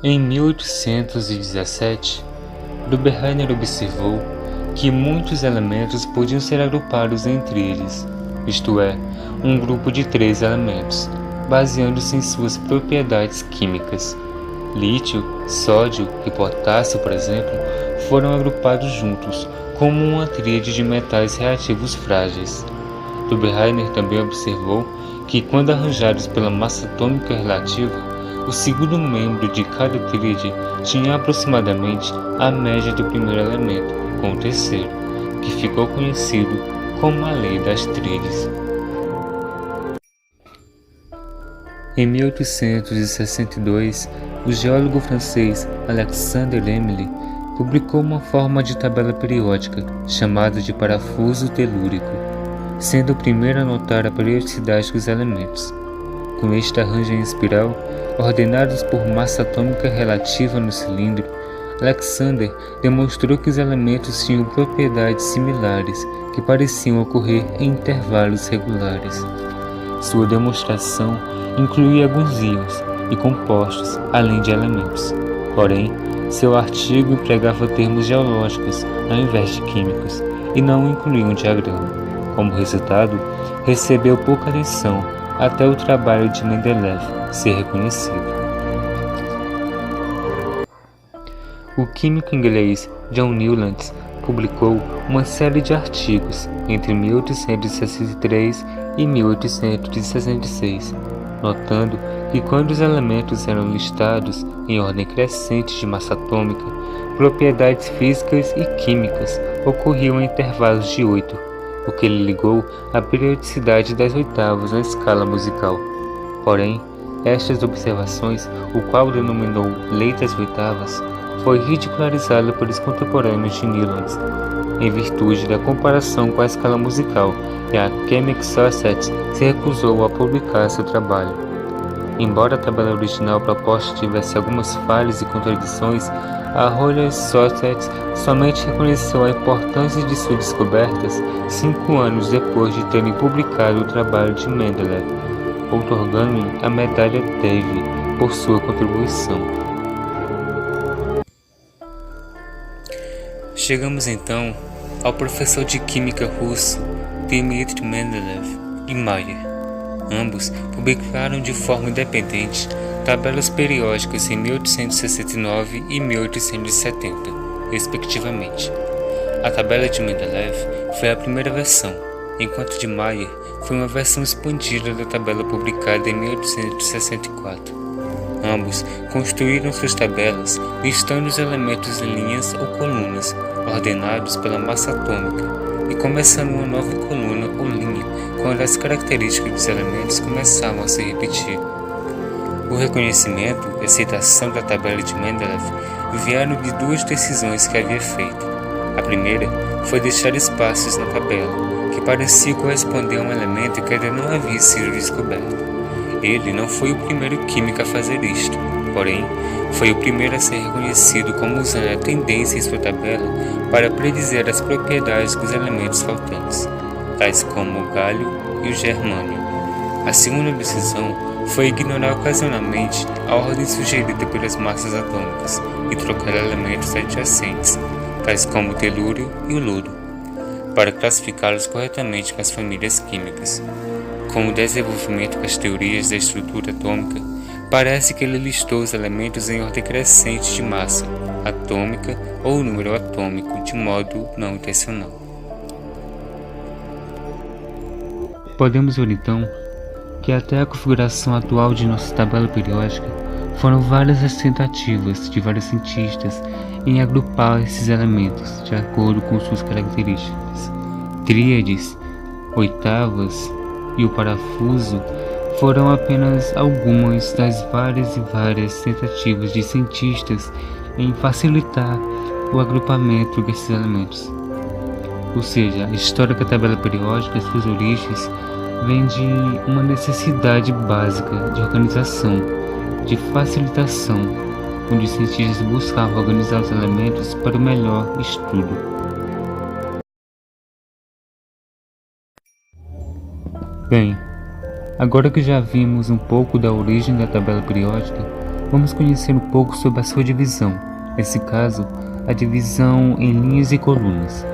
Em 1817, Duberheiner observou que muitos elementos podiam ser agrupados entre eles, isto é, um grupo de 3 elementos, baseando-se em suas propriedades químicas. Lítio, sódio e potássio, por exemplo, foram agrupados juntos, como uma tríade de metais reativos frágeis. Duberheiner também observou que, quando arranjados pela massa atômica relativa, o segundo membro de cada tríade tinha aproximadamente a média do primeiro elemento com o terceiro, que ficou conhecido como a Lei das Tríades. Em 1862, o geólogo francês Alexandre Delamery publicou uma forma de tabela periódica chamada de parafuso telúrico, sendo o primeiro a notar a periodicidade dos elementos. Com este arranjo em espiral, ordenados por massa atômica relativa no cilindro, Alexander demonstrou que os elementos tinham propriedades similares que pareciam ocorrer em intervalos regulares. Sua demonstração incluía alguns íons e compostos, além de elementos. Porém, seu artigo empregava termos geológicos ao invés de químicos e não incluía um diagrama. Como resultado, recebeu pouca atenção até o trabalho de Mendeleev ser reconhecido. O químico inglês John Newlands publicou uma série de artigos entre 1863 e 1866, notando que quando os elementos eram listados em ordem crescente de massa atômica, propriedades físicas e químicas ocorriam em intervalos de 8, o que ele ligou à periodicidade das oitavas na escala musical. Porém, estas observações, o qual denominou Lei das Oitavas, foi ridicularizada pelos contemporâneos de Newlands, em virtude da comparação com a escala musical, e a Chemical Society se recusou a publicar seu trabalho. Embora a tabela original proposta tivesse algumas falhas e contradições, a Royal Society somente reconheceu a importância de suas descobertas 5 anos depois de terem publicado o trabalho de Mendeleev, outorgando-lhe a medalha Davy por sua contribuição. Chegamos então ao professor de química russo Dmitry Mendeleev e Mayer. Ambos publicaram de forma independente tabelas periódicas em 1869 e 1870, respectivamente. A tabela de Mendeleev foi a primeira versão, enquanto de Mayer foi uma versão expandida da tabela publicada em 1864. Ambos construíram suas tabelas listando os elementos em linhas ou colunas, ordenados pela massa atômica, e começando uma nova coluna ou linha quando as características dos elementos começavam a se repetir. O reconhecimento e a aceitação da tabela de Mendeleev vieram de 2 decisões que havia feito. A primeira foi deixar espaços na tabela, que parecia corresponder a um elemento que ainda não havia sido descoberto. Ele não foi o primeiro químico a fazer isto, porém, foi o primeiro a ser reconhecido como usando a tendência em sua tabela para predizer as propriedades dos elementos faltantes, tais como o galho e o germânio. A segunda decisão foi ignorar ocasionalmente a ordem sugerida pelas massas atômicas e trocar elementos adjacentes, tais como o telúrio e o lodo, para classificá-los corretamente com as famílias químicas. Com o desenvolvimento das teorias da estrutura atômica, parece que ele listou os elementos em ordem crescente de massa atômica ou número atômico de modo não intencional. Podemos ver então que até a configuração atual de nossa tabela periódica foram várias as tentativas de vários cientistas em agrupar esses elementos de acordo com suas características. Tríades, oitavas e o parafuso foram apenas algumas das várias tentativas de cientistas em facilitar o agrupamento desses elementos. Ou seja, a história da tabela periódica e suas origens vem de uma necessidade básica de organização, de facilitação, onde os cientistas buscavam organizar os elementos para o melhor estudo. Bem, agora que já vimos um pouco da origem da tabela periódica, vamos conhecer um pouco sobre a sua divisão. Nesse caso, a divisão em linhas e colunas.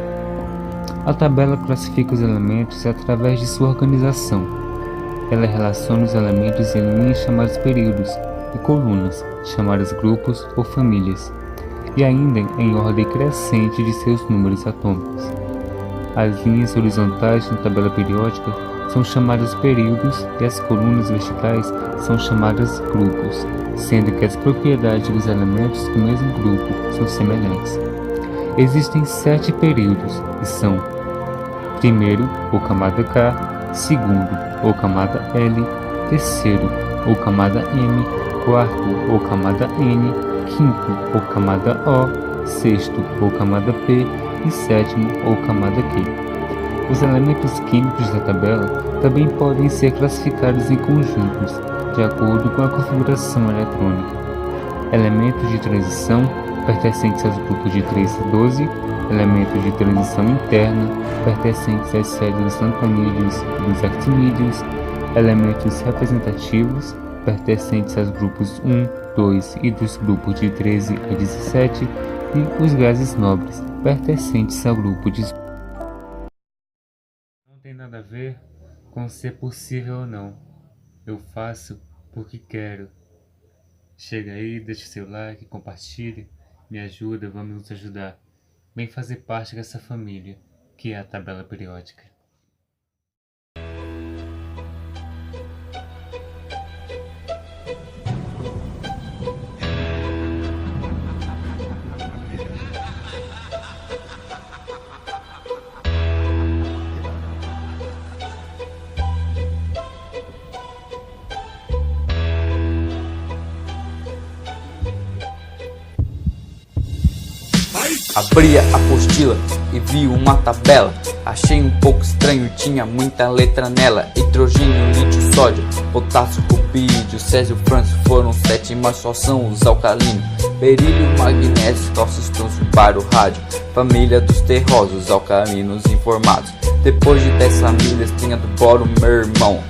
A tabela classifica os elementos através de sua organização. Ela relaciona os elementos em linhas chamadas períodos e colunas, chamadas grupos ou famílias, e ainda em ordem crescente de seus números atômicos. As linhas horizontais na tabela periódica são chamadas períodos e as colunas verticais são chamadas grupos, sendo que as propriedades dos elementos do mesmo grupo são semelhantes. Existem 7 períodos, e são: primeiro, ou camada K; segundo, ou camada L; terceiro, ou camada M; quarto, ou camada N; quinto, ou camada O; sexto, ou camada P; e sétimo, ou camada Q. Os elementos químicos da tabela também podem ser classificados em conjuntos, de acordo com a configuração eletrônica. Elementos de transição pertencentes aos grupos de 3 a 12, elementos de transição interna pertencentes às séries dos lantanídeos e dos actinídeos, elementos representativos pertencentes aos grupos 1, 2 e dos grupos de 13 a 17, e os gases nobres pertencentes ao grupo de... Não tem nada a ver com ser possível ou não. Eu faço porque quero. Chega aí, deixa seu like, compartilhe, me ajuda, vamos nos ajudar. Vem fazer parte dessa família, que é a tabela periódica. Abri a apostila e vi uma tabela. Achei um pouco estranho, tinha muita letra nela. Hidrogênio, lítio, sódio, potássio, rubídio, césio, frâncio foram 7, mas só são os alcalinos. Berílio, magnésio, cálcio, estrôncio, bário, rádio, família dos terrosos, alcalinos informados. Depois de 10 famílias tem a do boro, meu irmão.